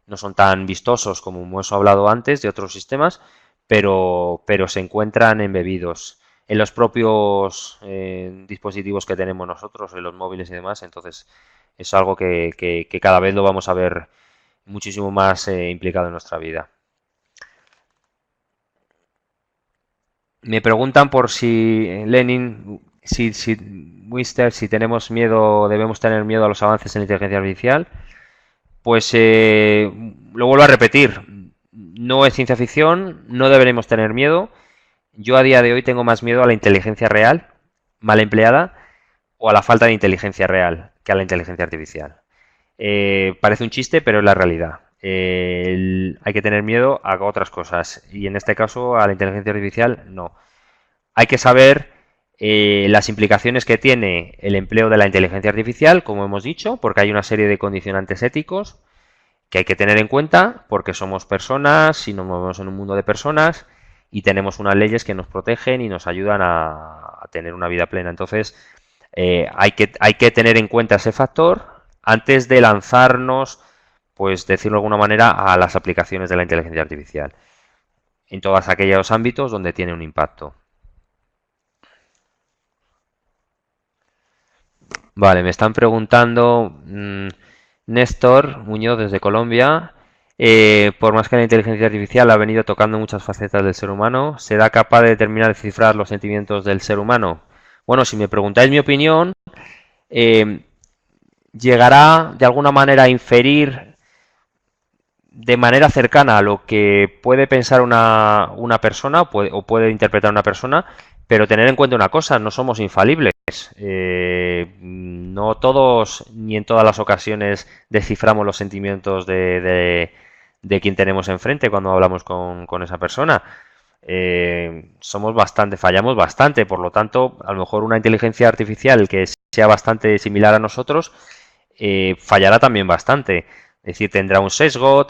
S1: No son tan vistosos como hemos hablado antes de otros sistemas, pero se encuentran embebidos en los propios dispositivos que tenemos nosotros, en los móviles y demás. Entonces es algo que cada vez lo vamos a ver muchísimo más implicado en nuestra vida. Me preguntan por si Lenin, Wister, si tenemos miedo, debemos tener miedo a los avances en la inteligencia artificial. Pues lo vuelvo a repetir, no es ciencia ficción, no deberemos tener miedo. Yo a día de hoy tengo más miedo a la inteligencia real, mal empleada, o a la falta de inteligencia real que a la inteligencia artificial. Parece un chiste, pero es la realidad. Hay que tener miedo a otras cosas y en este caso a la inteligencia artificial no. Hay que saber las implicaciones que tiene el empleo de la inteligencia artificial, como hemos dicho, porque hay una serie de condicionantes éticos que hay que tener en cuenta porque somos personas y nos movemos en un mundo de personas y tenemos unas leyes que nos protegen y nos ayudan a tener una vida plena. Entonces, hay que tener en cuenta ese factor antes de lanzarnos, pues decirlo de alguna manera, a las aplicaciones de la inteligencia artificial en todos aquellos ámbitos donde tiene un impacto. Vale, me están preguntando Néstor Muñoz desde Colombia. Por más que la inteligencia artificial ha venido tocando muchas facetas del ser humano, ¿será capaz de determinar y descifrar los sentimientos del ser humano? Bueno, si me preguntáis mi opinión, eh, llegará de alguna manera a inferir de manera cercana a lo que puede pensar una persona o puede interpretar una persona, pero tener en cuenta una cosa, no somos infalibles. No todos ni en todas las ocasiones desciframos los sentimientos de quien tenemos enfrente cuando hablamos con esa persona. Somos bastante, fallamos bastante, por lo tanto, a lo mejor una inteligencia artificial que sea bastante similar a nosotros fallará también bastante. Es decir, tendrá un sesgo,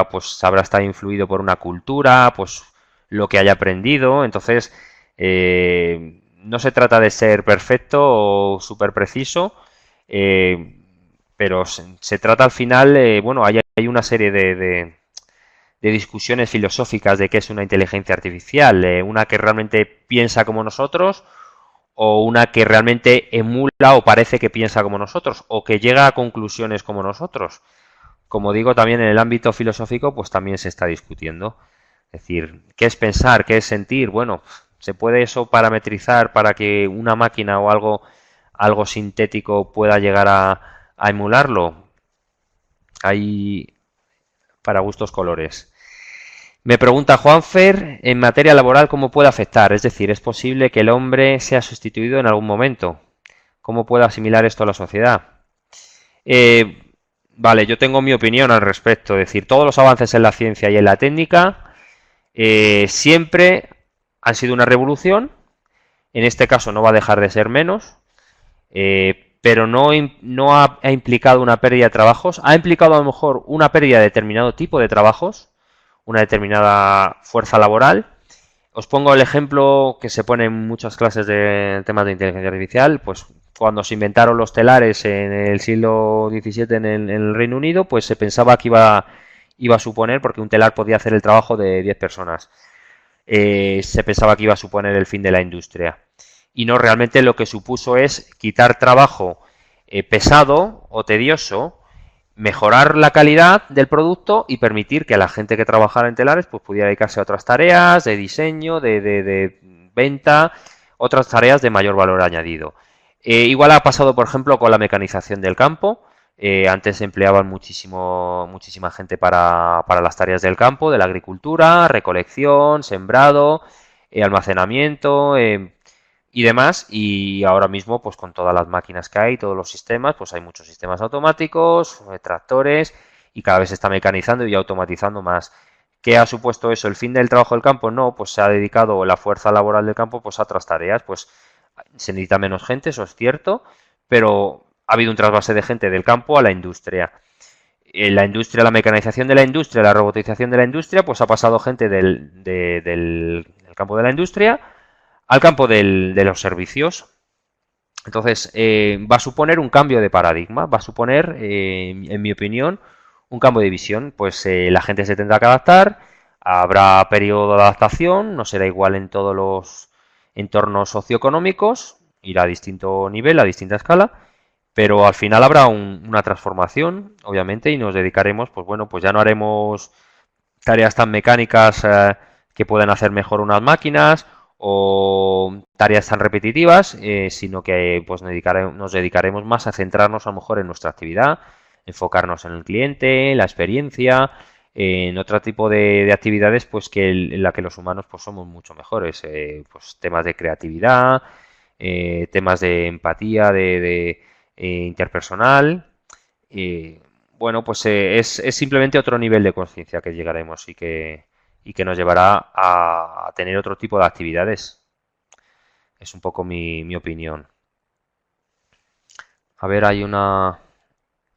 S1: pues habrá estado influido por una cultura, pues lo que haya aprendido. Entonces, no se trata de ser perfecto o súper preciso, pero se trata al final, bueno, hay una serie de discusiones filosóficas de qué es una inteligencia artificial, una que realmente piensa como nosotros o una que realmente emula o parece que piensa como nosotros o que llega a conclusiones como nosotros. Como digo, también en el ámbito filosófico, pues también se está discutiendo. Es decir, ¿qué es pensar? ¿Qué es sentir? Bueno, ¿se puede eso parametrizar para que una máquina o algo sintético pueda llegar a emularlo? Hay para gustos colores. Me pregunta Juanfer, en materia laboral, ¿cómo puede afectar? Es decir, ¿es posible que el hombre sea sustituido en algún momento? ¿Cómo puede asimilar esto a la sociedad? Vale, yo tengo mi opinión al respecto. Es decir, todos los avances en la ciencia y en la técnica siempre han sido una revolución. En este caso no va a dejar de ser menos. pero no ha implicado una pérdida de trabajos, ha implicado a lo mejor una pérdida de determinado tipo de trabajos, una determinada fuerza laboral. Os pongo el ejemplo que se pone en muchas clases de temas de inteligencia artificial, pues cuando se inventaron los telares en el siglo XVII en el Reino Unido, pues se pensaba que iba a suponer, porque un telar podía hacer el trabajo de 10 personas, se pensaba que iba a suponer el fin de la industria. Y no, realmente lo que supuso es quitar trabajo pesado o tedioso, mejorar la calidad del producto y permitir que la gente que trabajara en telares pues pudiera dedicarse a otras tareas de diseño, de venta, otras tareas de mayor valor añadido. Igual ha pasado, por ejemplo, con la mecanización del campo. Antes se empleaban muchísima gente para las tareas del campo, de la agricultura, recolección, sembrado, almacenamiento, y demás. Y ahora mismo, pues con todas las máquinas que hay, todos los sistemas, pues hay muchos sistemas automáticos, tractores, y cada vez se está mecanizando y automatizando más. ¿Qué ha supuesto eso? ¿El fin del trabajo del campo? No, pues se ha dedicado la fuerza laboral del campo pues a otras tareas. Pues se necesita menos gente, eso es cierto, pero ha habido un trasvase de gente del campo a la industria. La industria, la mecanización de la industria, la robotización de la industria, pues ha pasado gente del campo de la industria al campo de los servicios. Entonces, va a suponer un cambio de paradigma, va a suponer, en mi opinión, un cambio de visión. Pues la gente se tendrá que adaptar, habrá periodo de adaptación, no será igual en todos los entornos socioeconómicos, irá a distinto nivel, a distinta escala, pero al final habrá una transformación, obviamente, y nos dedicaremos, pues bueno, pues ya no haremos tareas tan mecánicas que puedan hacer mejor unas máquinas o tareas tan repetitivas, sino que pues nos dedicaremos más a centrarnos a lo mejor en nuestra actividad, enfocarnos en el cliente, la experiencia, en otro tipo de actividades pues que en la que los humanos pues somos mucho mejores, pues temas de creatividad, temas de empatía, interpersonal. Bueno, pues es simplemente otro nivel de conciencia que llegaremos y que nos llevará a tener otro tipo de actividades. Es un poco mi opinión. A ver, hay una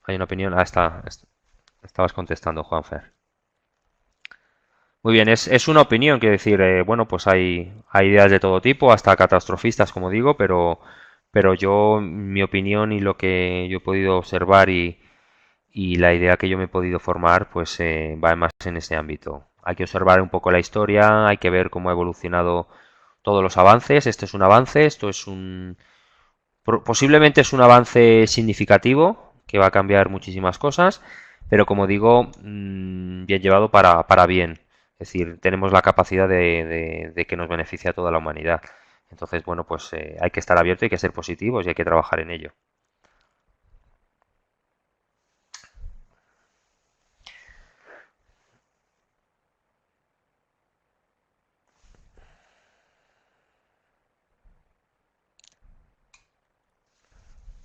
S1: opinión. Estabas contestando, Juanfer. Muy bien, es una opinión, quiero decir, bueno, pues hay ideas de todo tipo, hasta catastrofistas, como digo, pero yo, mi opinión y lo que yo he podido observar y la idea que yo me he podido formar, pues va más en ese ámbito. Hay que observar un poco la historia, hay que ver cómo ha evolucionado todos los avances. Esto es un avance, posiblemente es un avance significativo que va a cambiar muchísimas cosas, pero como digo, bien llevado para bien. Es decir, tenemos la capacidad de que nos beneficie a toda la humanidad. Entonces, bueno, pues hay que estar abierto, hay que ser positivos y hay que trabajar en ello.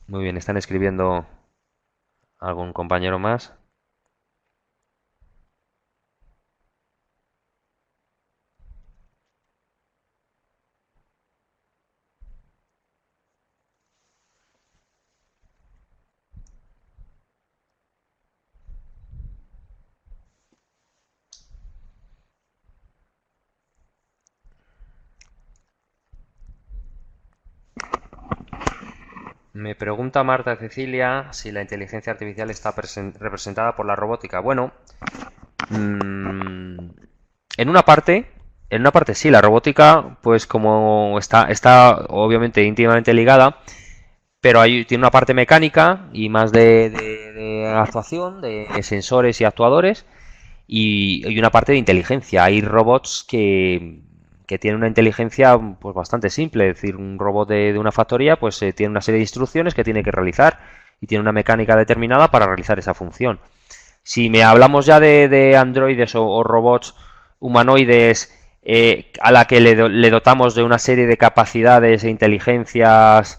S1: Muy bien, ¿están escribiendo algún compañero más? Me pregunta Marta Cecilia si la inteligencia artificial está representada por la robótica. Bueno, mm, en una parte, sí, la robótica, pues como está obviamente íntimamente ligada, pero tiene una parte mecánica y más de actuación, de sensores y actuadores, y una parte de inteligencia. Hay robots que tienen una inteligencia pues bastante simple, es decir, un robot de una factoría pues tiene una serie de instrucciones que tiene que realizar y tiene una mecánica determinada para realizar esa función. Si me hablamos ya de androides o robots humanoides a la que le dotamos de una serie de capacidades e inteligencias,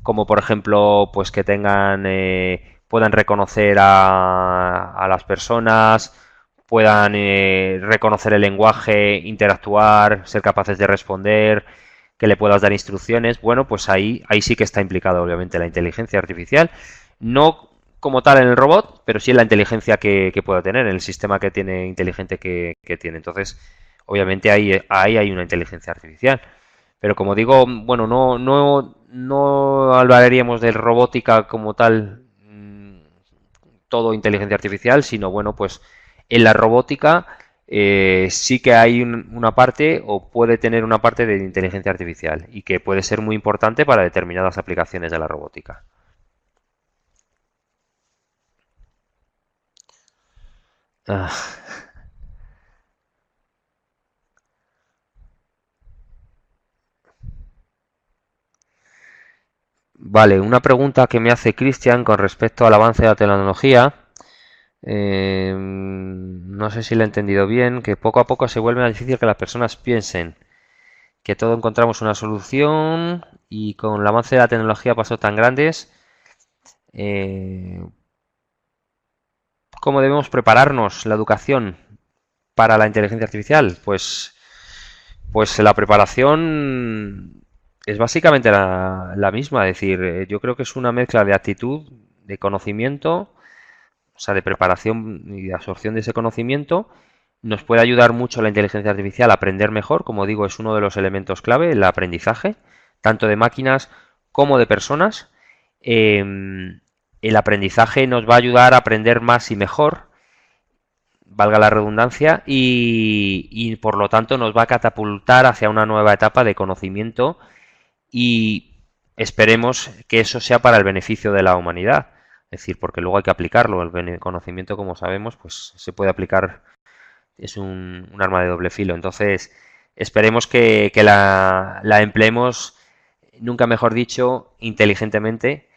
S1: como por ejemplo, pues que puedan reconocer a las personas, puedan reconocer el lenguaje, interactuar, ser capaces de responder, que le puedas dar instrucciones, bueno, pues ahí sí que está implicada obviamente la inteligencia artificial, no como tal en el robot, pero sí en la inteligencia que pueda tener, en el sistema que tiene inteligente que tiene. Entonces, obviamente ahí hay una inteligencia artificial. Pero como digo, bueno, no hablaríamos de robótica como tal, todo inteligencia artificial, sino bueno, pues en la robótica sí que hay una parte o puede tener una parte de inteligencia artificial y que puede ser muy importante para determinadas aplicaciones de la robótica. Ah, vale, una pregunta que me hace Cristian con respecto al avance de la tecnología. No sé si lo he entendido bien, que poco a poco se vuelve más difícil que las personas piensen que todo encontramos una solución y con el avance de la tecnología a pasos tan grandes, eh, ¿cómo debemos prepararnos la educación para la inteligencia artificial? Pues la preparación es básicamente la misma, es decir, yo creo que es una mezcla de actitud, de conocimiento, o sea, de preparación y de absorción de ese conocimiento. Nos puede ayudar mucho la inteligencia artificial a aprender mejor, como digo, es uno de los elementos clave, el aprendizaje, tanto de máquinas como de personas. El aprendizaje nos va a ayudar a aprender más y mejor, valga la redundancia, y por lo tanto nos va a catapultar hacia una nueva etapa de conocimiento y esperemos que eso sea para el beneficio de la humanidad. Es decir, porque luego hay que aplicarlo. El conocimiento, como sabemos, pues se puede aplicar, es un arma de doble filo. Entonces, esperemos que la empleemos, nunca mejor dicho, inteligentemente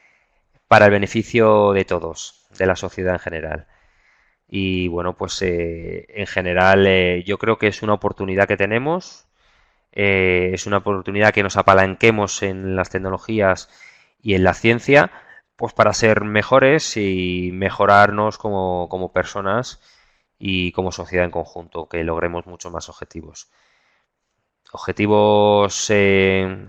S1: para el beneficio de todos, de la sociedad en general. Y bueno, pues en general yo creo que es una oportunidad que tenemos, es una oportunidad que nos apalanquemos en las tecnologías y en la ciencia, pues para ser mejores y mejorarnos como personas y como sociedad en conjunto, que logremos muchos más objetivos. Objetivos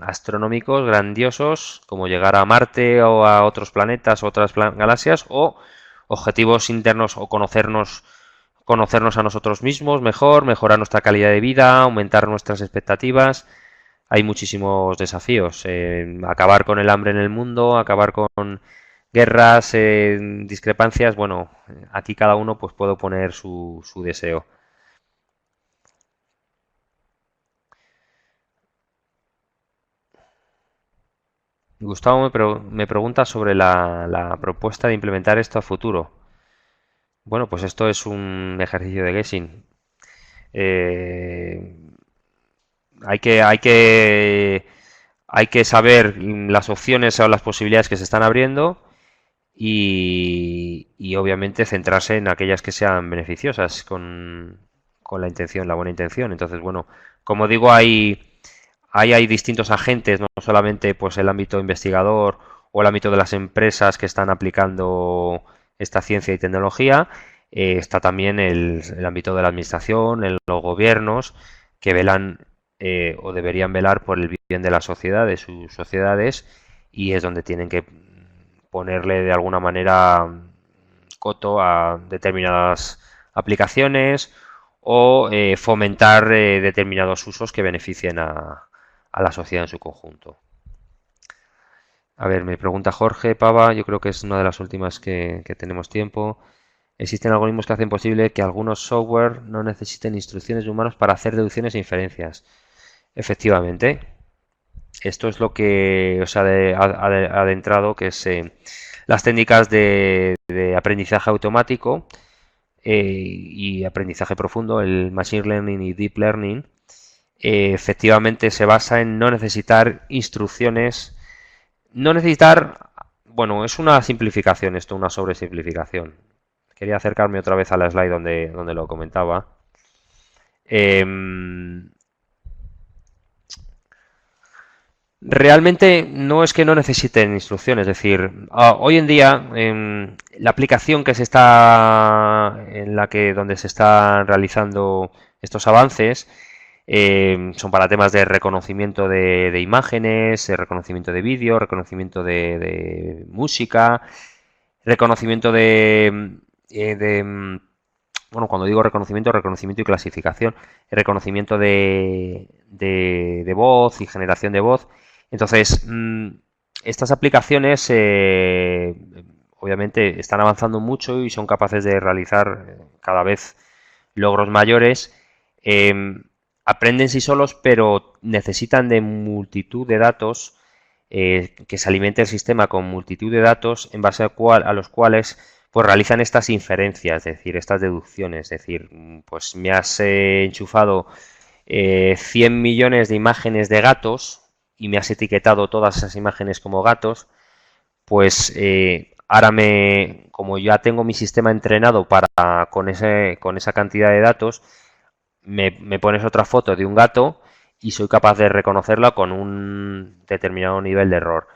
S1: astronómicos grandiosos, como llegar a Marte o a otros planetas o otras galaxias, o objetivos internos o conocernos a nosotros mismos mejor, mejorar nuestra calidad de vida, aumentar nuestras expectativas. Hay muchísimos desafíos. Acabar con el hambre en el mundo, acabar con guerras, discrepancias. Bueno, aquí cada uno pues puede poner su deseo. Gustavo me pregunta sobre la propuesta de implementar esto a futuro. Bueno, pues esto es un ejercicio de guessing. Eh, hay que saber las opciones o las posibilidades que se están abriendo y obviamente centrarse en aquellas que sean beneficiosas con la intención, la buena intención. Entonces, bueno, como digo, hay distintos agentes, no solamente pues el ámbito investigador o el ámbito de las empresas que están aplicando esta ciencia y tecnología. Está también el ámbito de la administración, en los gobiernos, que velan o deberían velar por el bien de la sociedad, de sus sociedades, y es donde tienen que ponerle de alguna manera coto a determinadas aplicaciones o fomentar determinados usos que beneficien a la sociedad en su conjunto. A ver, me pregunta Jorge Pava, yo creo que es una de las últimas que tenemos tiempo. Existen algoritmos que hacen posible que algunos software no necesiten instrucciones de humanos para hacer deducciones e inferencias. Efectivamente, esto es lo que os ha adentrado, que es las técnicas de aprendizaje automático y aprendizaje profundo, el Machine Learning y Deep Learning. Efectivamente se basa en no necesitar instrucciones, no necesitar, bueno, es una simplificación esto, una sobresimplificación. Quería acercarme otra vez a la slide donde lo comentaba. Realmente no es que no necesiten instrucciones, es decir, hoy en día la aplicación que se está en la que donde se están realizando estos avances Son para temas de reconocimiento de imágenes, reconocimiento de vídeo, reconocimiento de música, reconocimiento bueno, cuando digo reconocimiento, reconocimiento y clasificación, reconocimiento de voz y generación de voz. Entonces, estas aplicaciones obviamente están avanzando mucho y son capaces de realizar cada vez logros mayores. Aprenden sí solos, pero necesitan de multitud de datos, que se alimente el sistema con multitud de datos en base a los cuales pues realizan estas inferencias, es decir, estas deducciones, es decir, pues me has enchufado 100 millones de imágenes de gatos y me has etiquetado todas esas imágenes como gatos, pues ahora como ya tengo mi sistema entrenado para con esa cantidad de datos, me pones otra foto de un gato y soy capaz de reconocerla con un determinado nivel de error.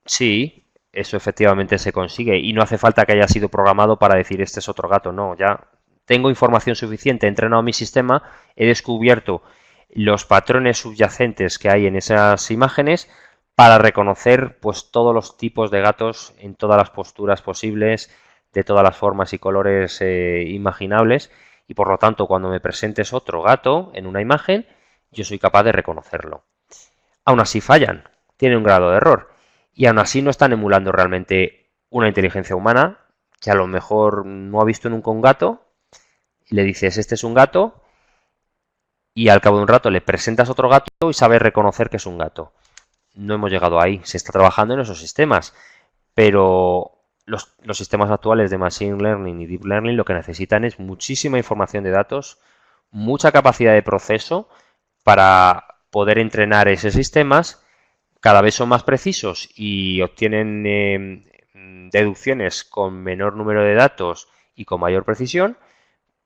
S1: Sí, eso efectivamente se consigue y no hace falta que haya sido programado para decir este es otro gato, no, ya tengo información suficiente, he entrenado mi sistema, he descubierto los patrones subyacentes que hay en esas imágenes para reconocer pues todos los tipos de gatos en todas las posturas posibles, de todas las formas y colores imaginables, y por lo tanto cuando me presentes otro gato en una imagen, yo soy capaz de reconocerlo. Aún así fallan, tienen un grado de error, y aún así no están emulando realmente una inteligencia humana, que a lo mejor no ha visto nunca un gato, y le dices este es un gato, y al cabo de un rato le presentas otro gato y sabe reconocer que es un gato. No hemos llegado ahí, se está trabajando en esos sistemas, pero los sistemas actuales de Machine Learning y Deep Learning lo que necesitan es muchísima información de datos, mucha capacidad de proceso para poder entrenar esos sistemas. Cada vez son más precisos y obtienen deducciones con menor número de datos y con mayor precisión,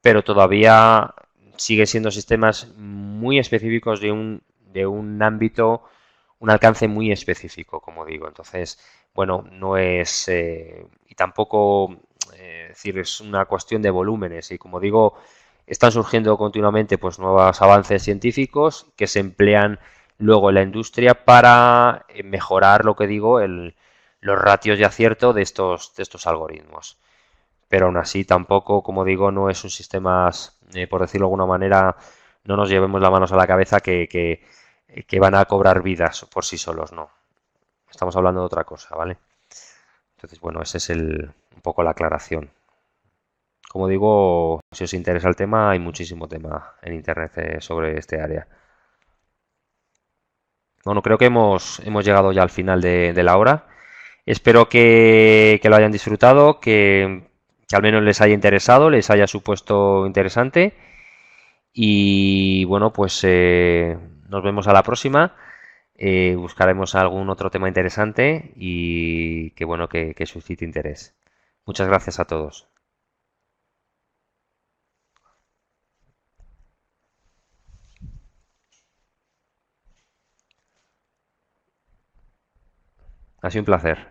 S1: pero todavía sigue siendo sistemas muy específicos de un ámbito, un alcance muy específico, como digo. Entonces, bueno, no es, y tampoco, decir, es una cuestión de volúmenes. Y como digo, están surgiendo continuamente pues nuevos avances científicos que se emplean luego en la industria para mejorar, lo que digo, los ratios de acierto de estos algoritmos, pero aún así tampoco, como digo, no es un sistema, por decirlo de alguna manera, no nos llevemos las manos a la cabeza que van a cobrar vidas por sí solos, no. Estamos hablando de otra cosa, ¿vale? Entonces, bueno, ese es un poco la aclaración. Como digo, si os interesa el tema, hay muchísimo tema en internet sobre este área. Bueno, creo que hemos llegado ya al final de la hora. Espero que lo hayan disfrutado, que al menos les haya interesado, les haya supuesto interesante. Y bueno, pues nos vemos a la próxima. Buscaremos algún otro tema interesante y que bueno, que suscite interés. Muchas gracias a todos. Ha sido un placer.